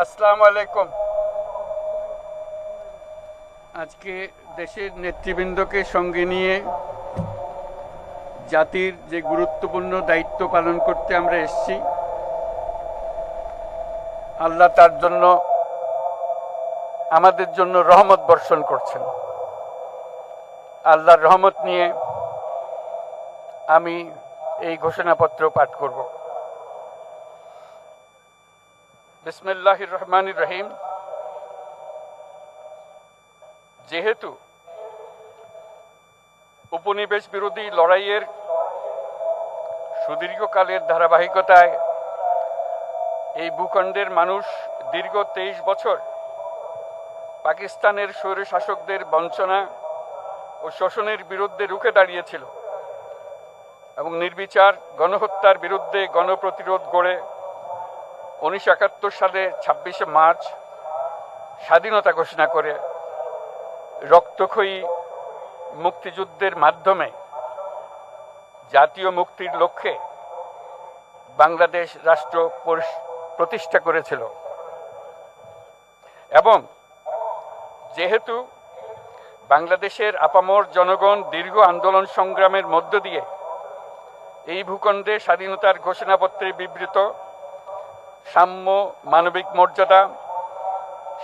আসসালামু আলাইকুম। আজকে দেশের নেতৃবৃন্দকে সঙ্গে নিয়ে জাতির যে গুরুত্বপূর্ণ দায়িত্ব পালন করতে আমরা এসেছি, আল্লাহ তার জন্য আমাদের জন্য রহমত বর্ষণ করছেন। আল্লাহর রহমত নিয়ে আমি এই ঘোষণাপত্র পাঠ করব। বিসমিল্লাহির রহমানির রহিম। যেহেতু উপনিবেশ বিরোধী লড়াইয়ের সুদীর্ঘকালের ধারাবাহিকতায় এই ভূখণ্ডের মানুষ দীর্ঘ 23 বছর পাকিস্তানের স্বৈরশাসকদের বঞ্চনা ও শোষণের বিরুদ্ধে রুখে দাঁড়িয়েছিল এবং নির্বিচার গণহত্যার বিরুদ্ধে গণপ্রতিরোধ গড়ে 1971 সালে 26শে মার্চ স্বাধীনতা ঘোষণা করে রক্তক্ষয়ী মুক্তিযুদ্ধের মাধ্যমে জাতীয় মুক্তির লক্ষ্যে বাংলাদেশ রাষ্ট্র প্রতিষ্ঠা করেছিল। এবং যেহেতু বাংলাদেশের আপামর জনগণ দীর্ঘ আন্দোলন সংগ্রামের মধ্য দিয়ে এই ভূখণ্ডে স্বাধীনতার ঘোষণাপত্রে বিবৃত সাম্য, মানবিক মর্যাদা,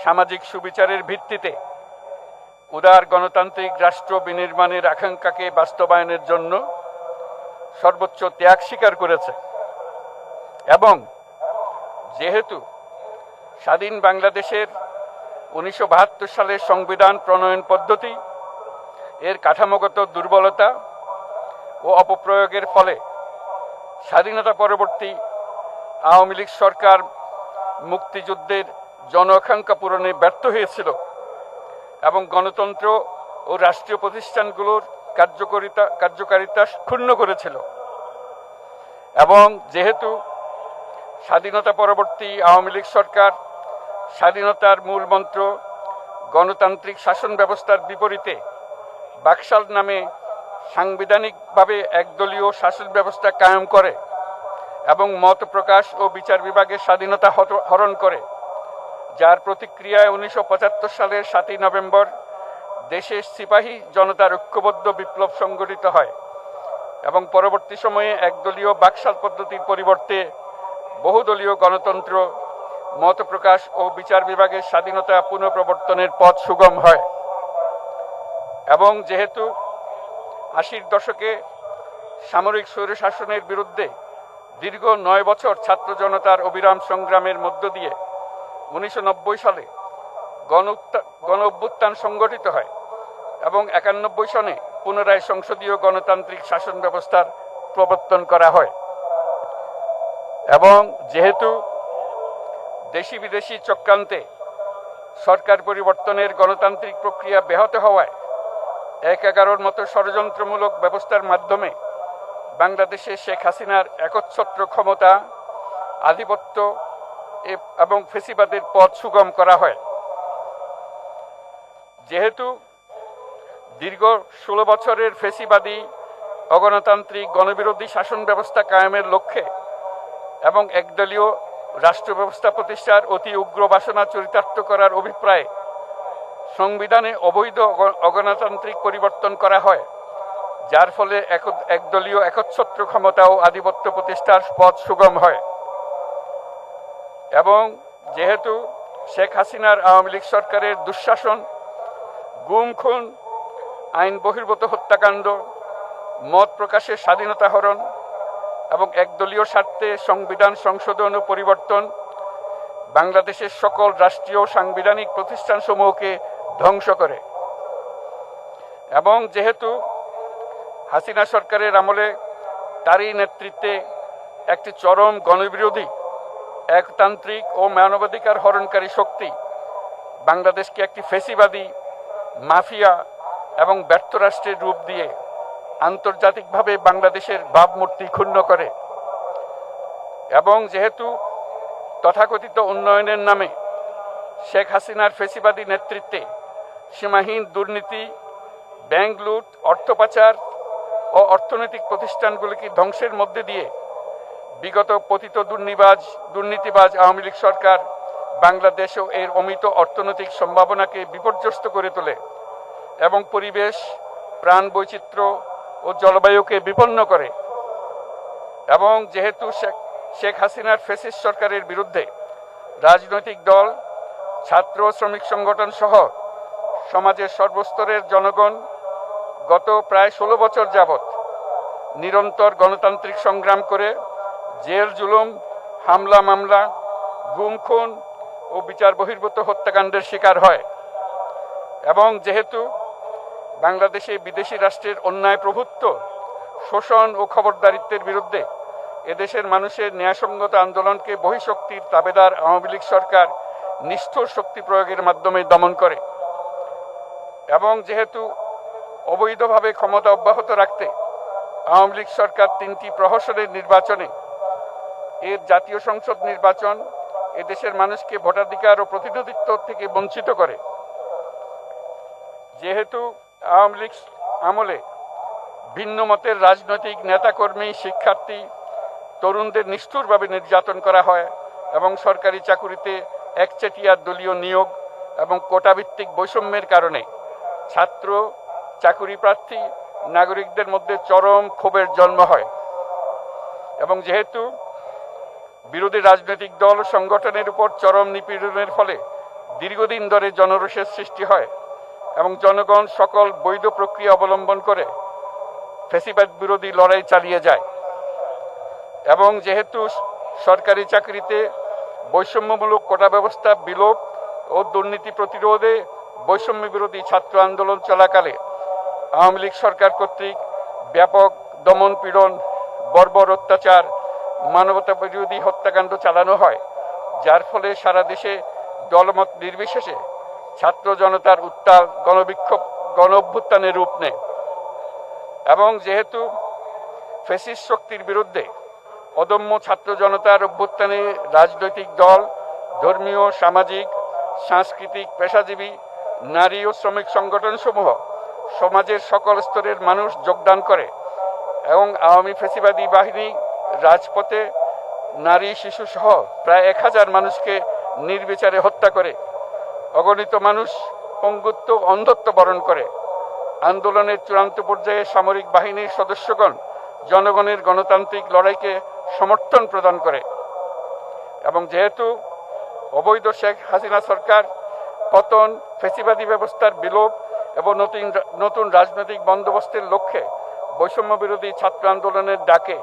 সামাজিক সুবিচারের ভিত্তিতে উদার গণতান্ত্রিক রাষ্ট্র বিনির্মাণের আকাঙ্ক্ষাকে বাস্তবায়নের জন্য সর্বোচ্চ ত্যাগ স্বীকার করেছে, এবং যেহেতু স্বাধীন বাংলাদেশের 1972 সালের সংবিধান প্রণয়ন পদ্ধতি এর কাঠামোগত দুর্বলতা ও অপপ্রয়োগের ফলে স্বাধীনতা পরবর্তী আওয়ামী লীগ সরকার মুক্তিযুদ্ধের জন আকাঙ্ক্ষা পূরণে ব্যর্থ হয়েছিল এবং গণতন্ত্র ও রাষ্ট্রীয় প্রতিষ্ঠানগুলোর কার্যকারিতা ক্ষুণ্ণ করেছিল, এবং যেহেতু স্বাধীনতা পরবর্তী আওয়ামী লীগ সরকার স্বাধীনতার মূল মন্ত্র গণতান্ত্রিক শাসন ব্যবস্থার বিপরীতে বাকশাল নামে সাংবিধানিকভাবে একদলীয় শাসন ব্যবস্থা কায়েম করে এবং মত প্রকাশ ও বিচার বিভাগের স্বাধীনতা হরণ করে, যার প্রতিক্রিয়ায় 1975 সালের 7ই নভেম্বর দেশের সিপাহী জনতার ঐক্যবদ্ধ বিপ্লব সংগঠিত হয় এবং পরবর্তী সময়ে একদলীয় বাকশাল পদ্ধতির পরিবর্তে বহুদলীয় গণতন্ত্র, মত প্রকাশ ও বিচার বিভাগের স্বাধীনতা পুনঃপ্রবর্তনের পথ সুগম হয়। এবং যেহেতু 80-র দশকে সামরিক স্বৈরশাসনের বিরুদ্ধে দীর্ঘ 9 বছর ছাত্র জনতার অবিরাম সংগ্রামের মধ্য দিয়ে 1990 সালে গণ অভ্যুত্থান সংগঠিত হয় এবং 91 সনে পুনরায় সংসদীয় গণতান্ত্রিক শাসন ব্যবস্থার প্রবর্তন করা হয়, এবং যেহেতু দেশি বিদেশি চক্রান্তে সরকার পরিবর্তনের গণতান্ত্রিক প্রক্রিয়া ব্যাহত হওয়ায় 1/11-র মতো ষড়যন্ত্রমূলক ব্যবস্থার মাধ্যমে বাংলাদেশে শেখ হাসিনার একচ্ছত্র ক্ষমতা, আধিপত্য এবং ফেসিবাদের পথ সুগম করা হয়। যেহেতু দীর্ঘ 16 বছরের ফেসিবাদী অগণতান্ত্রিক গণবিরোধী শাসন ব্যবস্থা কায়েমের লক্ষ্যে এবং একদলীয় রাষ্ট্র ব্যবস্থা প্রতিষ্ঠার অতি উগ্র বাসনা চরিতার্থ করার অভিপ্রায়ে সংবিধানে অবৈধ অগণতান্ত্রিক পরিবর্তন করা হয়, যার ফলে একদলীয় একচ্ছত্র ক্ষমতা ও আধিপত্য প্রতিষ্ঠার পথ সুগম হয়। এবং যেহেতু শেখ হাসিনার আওয়ামী লীগ সরকারের দুঃশাসন, গুম খুন, আইন বহির্ভূত হত্যাকাণ্ড, মত প্রকাশের স্বাধীনতা হরণ এবং একদলীয় স্বার্থে সংবিধান সংশোধন ও পরিবর্তন বাংলাদেশের সকল রাষ্ট্রীয় সাংবিধানিক প্রতিষ্ঠানসমূহকে ধ্বংস করে, এবং যেহেতু হাসিনা সরকারের আমলে তারই নেতৃত্বে একটি চরম গণবিরোধী, একতান্ত্রিক ও মানবাধিকার হরণকারী শক্তি বাংলাদেশকে একটি ফেসিবাদী, মাফিয়া এবং ব্যর্থ রাষ্ট্রের রূপ দিয়ে আন্তর্জাতিকভাবে বাংলাদেশের ভাবমূর্তি ক্ষুণ্ণ করে, এবং যেহেতু তথাকথিত উন্নয়নের নামে শেখ হাসিনার ফেসিবাদী নেতৃত্বে সীমাহীন দুর্নীতি, ব্যাংক লুট, অর্থ পাচার ও অর্থনৈতিক প্রতিষ্ঠানগুলিকে ধ্বংসের মধ্যে দিয়ে বিগত পতিত দুর্নীতিবাজ আওয়ামী লীগ সরকার বাংলাদেশ ও এর অমিত অর্থনৈতিক সম্ভাবনাকে বিপর্যস্ত করে তোলে এবং পরিবেশ, প্রাণ বৈচিত্র্য ও জলবায়ুকে বিপন্ন করে। এবং যেহেতু শেখ হাসিনার ফ্যাসিস্ট সরকারের বিরুদ্ধে রাজনৈতিক দল, ছাত্র শ্রমিক সংগঠন সহ সমাজের সর্বস্তরের জনগণ গত প্রায় 16 বছর যাবৎ নিরন্তর গণতান্ত্রিক সংগ্রাম করে জেল জুলুম, হামলা মামলা, গুম খুন ও বিচার বহির্ভূত হত্যাকাণ্ডের শিকার হয়। এবং যেহেতু বাংলাদেশে বিদেশি রাষ্ট্রের অন্যায় প্রভুত্ব, শোষণ ও খবরদারিত্বের বিরুদ্ধে এদেশের মানুষের ন্যায়সঙ্গত আন্দোলনকে বহিঃশক্তির তাবেদার আওয়ামী লীগ সরকার নিষ্ঠুর শক্তি প্রয়োগের মাধ্যমে দমন করে। এবং যেহেতু অবৈধভাবে ক্ষমতা অব্যাহত রাখতে আওয়ামী লীগ সরকার 3টি প্রহসনের নির্বাচনে এর জাতীয় সংসদ নির্বাচন এদেশের মানুষকে ভোটাধিকার ও প্রতিনিধিত্ব থেকে বঞ্চিত করে। যেহেতু আওয়ামী লীগ আমলে ভিন্ন মতের রাজনৈতিক নেতাকর্মী, শিক্ষার্থী, তরুণদের নিষ্ঠুরভাবে নির্যাতন করা হয় এবং সরকারি চাকুরিতে একচেটিয়া দলীয় নিয়োগ এবং কোটাভিত্তিক বৈষম্যের কারণে ছাত্র, চাকুরি প্রার্থী, নাগরিকদের মধ্যে চরম ক্ষোভের জন্ম হয়। এবং যেহেতু বিরোধী রাজনৈতিক দল সংগঠনের উপর চরম নিপীড়নের ফলে দীর্ঘদিন ধরে জনরোষের সৃষ্টি হয় এবং জনগণ সকল বৈধ প্রক্রিয়া অবলম্বন করে ফ্যাসিবাদ বিরোধী লড়াই চালিয়ে যায়। এবং যেহেতু সরকারি চাকরিতে বৈষম্যমূলক কোটা ব্যবস্থা বিলোপ ও দুর্নীতি প্রতিরোধে বৈষম্য বিরোধী ছাত্র আন্দোলন চলাকালে আওয়ামী লীগ সরকার কর্তৃক ব্যাপক দমন পীড়ন, বর্বর অত্যাচার, মানবতা বিরোধী হত্যাকাণ্ড চালানো হয়, যার ফলে সারা দেশে দলমত নির্বিশেষে ছাত্র জনতার উত্তাল গণবিক্ষোভ গণ অভ্যুত্থানের রূপ নেয়। এবং যেহেতু ফ্যাসিস্ট শক্তির বিরুদ্ধে অদম্য ছাত্র জনতার অভ্যুত্থানে রাজনৈতিক দল, ধর্মীয়, সামাজিক, সাংস্কৃতিক, পেশাজীবী, নারী ও শ্রমিক সংগঠনসমূহ সমাজের সকল স্তরের মানুষ যোগদান করে এবং আওয়ামী ফ্যাসিবাদী বাহিনী রাজপথে নারী, শিশু সহ প্রায় 1000 মানুষকে নির্বিচারে হত্যা করে, অগণিত মানুষ পঙ্গুত্ব, অন্ধত্ব বরণ করে। আন্দোলনের চূড়ান্ত পর্যায়ে সামরিক বাহিনীর সদস্যগণ জনগণের গণতান্ত্রিক লড়াইকে সমর্থন প্রদান করে। এবং যেহেতু অবৈধ শেখ হাসিনা সরকার পতন, ফ্যাসিবাদী ব্যবস্থার বিলোপ এবং নতুন রাজনৈতিক বন্দোবস্তের লক্ষ্যে বৈষম্য বিরোধী ছাত্র আন্দোলনের ডাকে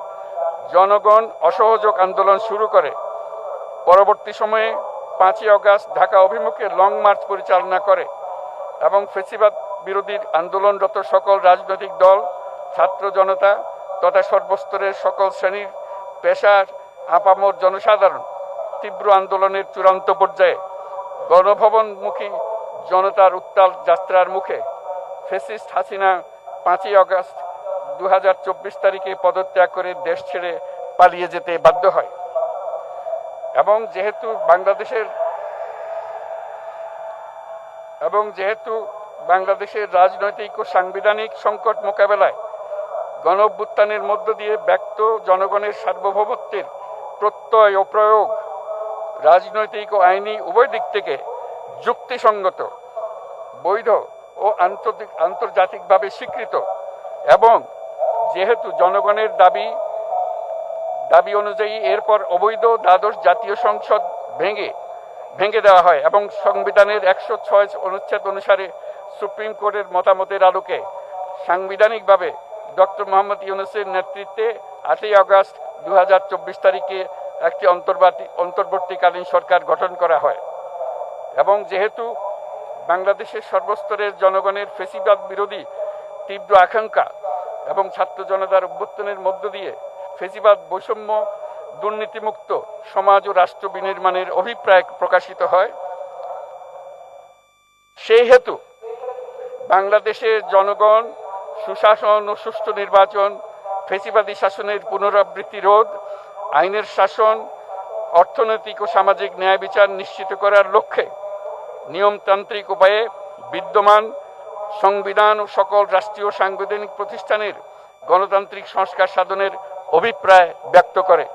জনগণ অসহযোগ আন্দোলন শুরু করে, পরবর্তী সময়ে 5ই আগস্ট ঢাকা অভিমুখে লং মার্চ পরিচালনা করে এবং ফ্যাসিবাদ বিরোধী আন্দোলনরত সকল রাজনৈতিক দল, ছাত্র জনতা তথা সর্বস্তরের সকল শ্রেণীর পেশার আপামর জনসাধারণ তীব্র আন্দোলনের চূড়ান্ত পর্যায়ে গণভবনমুখী জনতার উত্তাল যাত্রার মুখে ফ্যাসিস্ট হাসিনা 5ই আগস্ট 2024 তারিখে পদত্যাগ করে দেশ ছেড়ে পালিয়ে যেতে বাধ্য হয়। এবং যেহেতু বাংলাদেশের রাজনৈতিক ও সাংবিধানিক সংকট মোকাবেলায় গণ অভ্যুত্থানের মধ্য দিয়ে ব্যক্ত জনগণের সার্বভৌমত্বের প্রত্যয় ও প্রয়োগ রাজনৈতিক ও আইনি উভয় দিক থেকে যুক্তিসঙ্গত, বৈধ ও আন্তর্জাতিকভাবে স্বীকৃত এবং যেহেতু জনগণের দাবি অনুযায়ী এরপর অবৈধ দ্বাদশ জাতীয় সংসদ ভেঙে দেওয়া হয় এবং সংবিধানের 106 অনুচ্ছেদ অনুসারে সুপ্রিম কোর্টের মতামতের আলোকে সাংবিধানিকভাবে ডক্টর মোহাম্মদ ইউনূসের নেতৃত্বে 8ই আগস্ট 2024 তারিখে একটি অন্তর্বর্তীকালীন সরকার গঠন করা হয়। এবং যেহেতু বাংলাদেশের সর্বস্তরের জনগণের ফ্যাসিবাদ বিরোধী তীব্র আকাঙ্ক্ষা এবং ছাত্র জনতার অভ্যুত্থানের মধ্য দিয়ে ফ্যাসিবাদ, বৈষম্য, দুর্নীতিমুক্ত সমাজ ও রাষ্ট্র বিনির্মাণের অভিপ্রায় প্রকাশিত হয়, সেই হেতু বাংলাদেশের জনগণ সুশাসন ও সুষ্ঠু নির্বাচন, ফ্যাসিবাদী শাসনের পুনরাবৃত্তি রোধ, আইনের শাসন, অর্থনৈতিক ও সামাজিক ন্যায় বিচার নিশ্চিত করার লক্ষ্যে নিয়মতান্ত্রিক উপায়ে বিদ্যমান সংবিধান ও সকল রাষ্ট্রীয় সাংবিধানিক প্রতিষ্ঠানের গণতান্ত্রিক সংস্কার সাধনের অভিপ্রায় ব্যক্ত করে।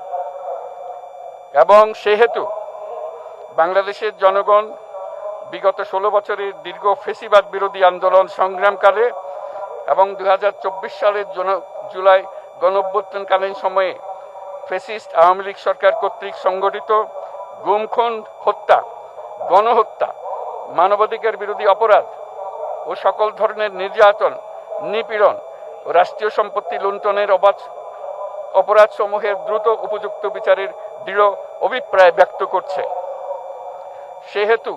এবং সেহেতু বাংলাদেশের জনগণ বিগত 16 বছরের দীর্ঘ ফেসিবাদ বিরোধী আন্দোলন সংগ্রামকালে এবং 2024 সালের জুলাই গণঅভ্যুত্থানকালীন সময়ে ফ্যাসিস্ট আওয়ামী লীগ সরকার কর্তৃক সংগঠিত গুম খুন, হত্যা, গণহত্যা, মানবাধিকার বিরোধী অপরাধ ও সকল ধরনের নির্যাতন, নিপীড়ন ও রাষ্ট্রীয় সম্পত্তি লুণ্ঠনের অপরাধসমূহের দ্রুত উপযুক্ত বিচারের দৃঢ় অভিপ্রায় ব্যক্ত করছে। সেহেতু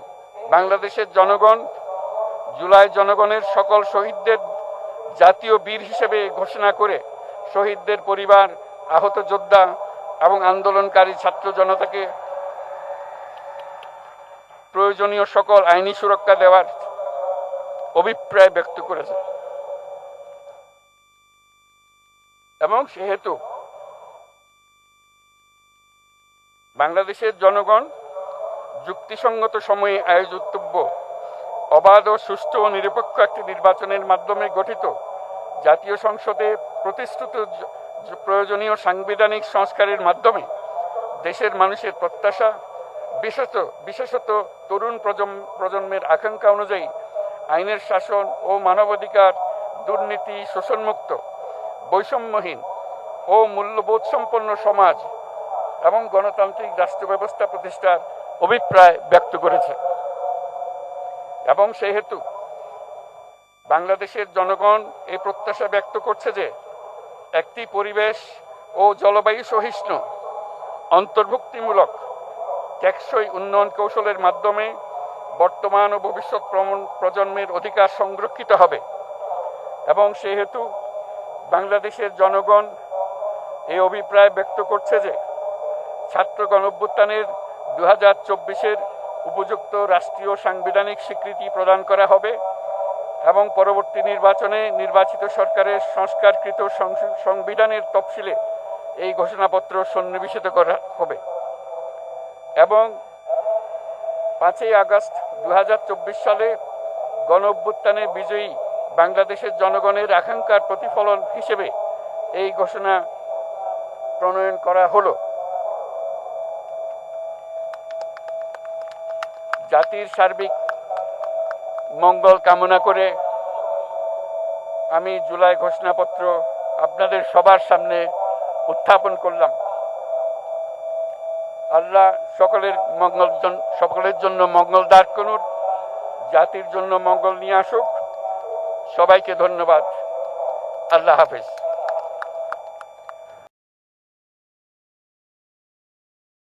বাংলাদেশের জনগণ জুলাই জনগণের সকল শহীদদের জাতীয় বীর হিসেবে ঘোষণা করে শহীদদের পরিবার, আহত যোদ্ধা এবং আন্দোলনকারী ছাত্র জনতাকে প্রয়োজনীয় সকল আইনি সুরক্ষা দেওয়ার অভিপ্রায় ব্যক্ত করেছে এবং সেহেতু বাংলাদেশের জনগণ যুক্তিসঙ্গত সময়ে আয়োজিতব্য অবাধ ও সুষ্ঠু ও নিরপেক্ষ একটি নির্বাচনের মাধ্যমে গঠিত জাতীয় সংসদে প্রতিশ্রুত প্রয়োজনীয় সাংবিধানিক সংস্কারের মাধ্যমে দেশের মানুষের প্রত্যাশা, বিশেষত তরুণ প্রজন্মের আকাঙ্ক্ষা অনুযায়ী আইনের শাসন ও মানবাধিকার, দুর্নীতি, শোষণমুক্ত, বৈষম্যহীন ও মূল্যবোধ সম্পন্ন সমাজ এবং গণতান্ত্রিক রাষ্ট্র ব্যবস্থা প্রতিষ্ঠার অভিপ্রায় ব্যক্ত করেছে এবং সেহেতু বাংলাদেশের জনগণ এই প্রত্যাশা ব্যক্ত করছে যে একটি পরিবেশ ও জলবায়ু সহিষ্ণু, অন্তর্ভুক্তিমূলক, টেকসই উন্নয়ন কৌশলের মাধ্যমে বর্তমান ও ভবিষ্যৎ প্রজন্মের অধিকার সংরক্ষিত হবে এবং সেহেতু বাংলাদেশের জনগণ এই অভিপ্রায় ব্যক্ত করছে যে ছাত্র গণঅভ্যুত্থানের 2024-এর উপযুক্ত রাষ্ট্রীয় সাংবিধানিক স্বীকৃতি প্রদান করা হবে এবং পরবর্তী নির্বাচনে নির্বাচিত সরকারের সংস্কারকৃত সংবিধানের তফসিলে এই ঘোষণাপত্র সন্নিবেশিত করা হবে এবং 5ই আগস্ট 2024 সালে গণঅভ্যুত্থানে বিজয়ী বাংলাদেশের জনগণের আকাঙ্ক্ষার প্রতিফলন হিসেবে এই ঘোষণা প্রণয়ন করা হলো। জাতির সার্বিক মঙ্গল কামনা করে আমি জুলাই ঘোষণাপত্র আপনাদের সবার সামনে উত্থাপন করলাম। আল্লাহ সকলের জন্য মঙ্গল দান করুন, জাতির জন্য মঙ্গল নিয়ে আসুক। সবাইকে ধন্যবাদ। আল্লাহ হাফেজ।